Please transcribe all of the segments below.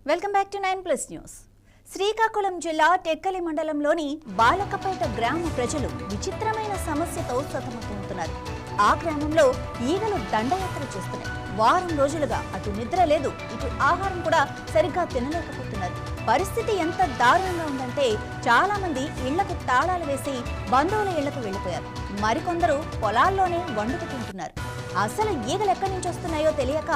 Welcome back to 9+ news. Srikakulam జిల్లా టెక్కలి మండలంలోని బాలకపేట గ్రామ ప్రజలు విచిత్రమైన సమస్యతో సతమతమవుతున్నారు. ఆ గ్రామంలో ఈగలు దండయాత్ర చేస్తున్నాయి. వారం రోజులుగా అటు నిద్ర లేదు, ఇటు ఆహారం కూడా సరిగ్గా తినలేకపోతున్నారు. పరిస్థితి ఎంత దారుణంగా ఉందంటే చాలా మంది ఇళ్లకు తాళాలు వేసి బంధువుల ఇళ్లకు వెళ్లిపోయారు. మరికొందరు పొలాల్లోనే వండుకు తింటున్నారు. అసలు ఈగలు ఎక్కడి నుంచి వస్తున్నాయో తెలియక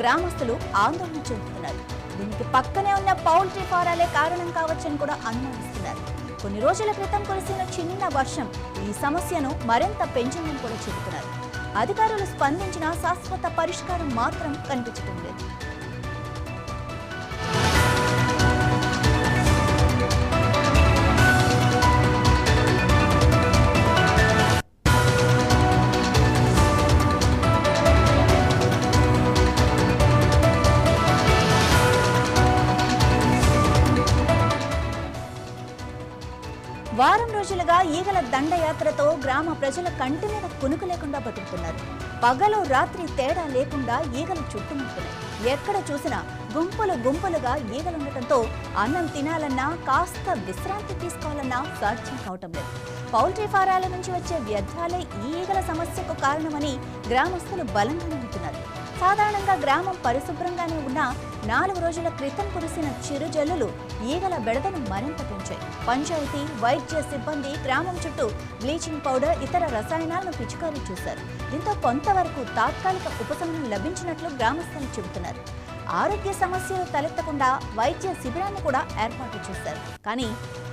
గ్రామస్తులు ఆందోళన చెందుతున్నారు. దీనికి పక్కనే ఉన్న పౌల్ట్రీ ఫారాలే కారణం కావచ్చని కూడా అనుమానిస్తున్నారు. కొన్ని రోజుల క్రితం కురిసిన చిన్న వర్షం ఈ సమస్యను మరింత పెంచిందని కూడా చెబుతున్నారు. అధికారులు స్పందించిన శాశ్వత పరిష్కారం మాత్రం కనిపించడం లేదు. వారం రోజులుగా ఈగల దండయాత్రతో గ్రామ ప్రజల కంటి మీద కునుకు లేకుండా బతుకుతున్నారు. పగలు రాత్రి తేడా లేకుండా ఈగలు చుట్టుముడుతున్నాయి. ఎక్కడ చూసినా గుంపులు గుంపులుగా ఈగలుండటంతో అన్నం తినాలన్నా కాస్త విశ్రాంతి తీసుకోవాలన్నా సాధ్యం కావటం లేదు. పౌల్ట్రీ ఫారాల నుంచి వచ్చే వ్యర్థాలే ఈ ఈగల సమస్యకు కారణమని గ్రామస్తులు బలంగా నమ్ముతున్నారు. సాధారణంగా గ్రామం పరిశుభ్రంగానే ఉన్న 4 రోజుల క్రితం కురిసిన చిరుజల్లులు ఈగల బెడదను మరింత పెంచాయి. పంచాయతీ వైద్య సిబ్బంది గ్రామం చుట్టూ బ్లీచింగ్ పౌడర్, ఇతర రసాయనాలను పిచికారీ చేశారు. దీంతో కొంతవరకు తాత్కాలిక ఉపశమనం లభించినట్లు గ్రామస్తులు చెబుతున్నారు. ఆరోగ్య సమస్యలు తలెత్తకుండా వైద్య శిబిరాన్ని కూడా ఏర్పాటు చేశారు. కానీ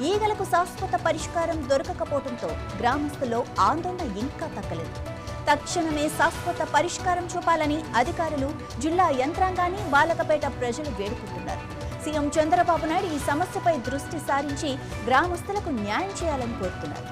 ఈగలకు శాశ్వత పరిష్కారం దొరకకపోవడంతో గ్రామస్తుల్లో ఆందోళన ఇంకా తగ్గలేదు. తక్షణమే శాశ్వత పరిష్కారం చూపాలని అధికారులు, జిల్లా యంత్రాంగాన్ని బాలకపేట ప్రజలు వేడుకుంటున్నారు. సీఎం చంద్రబాబు నాయుడు ఈ సమస్యపై దృష్టి సారించి గ్రామస్తులకు న్యాయం చేయాలని కోరుతున్నారు.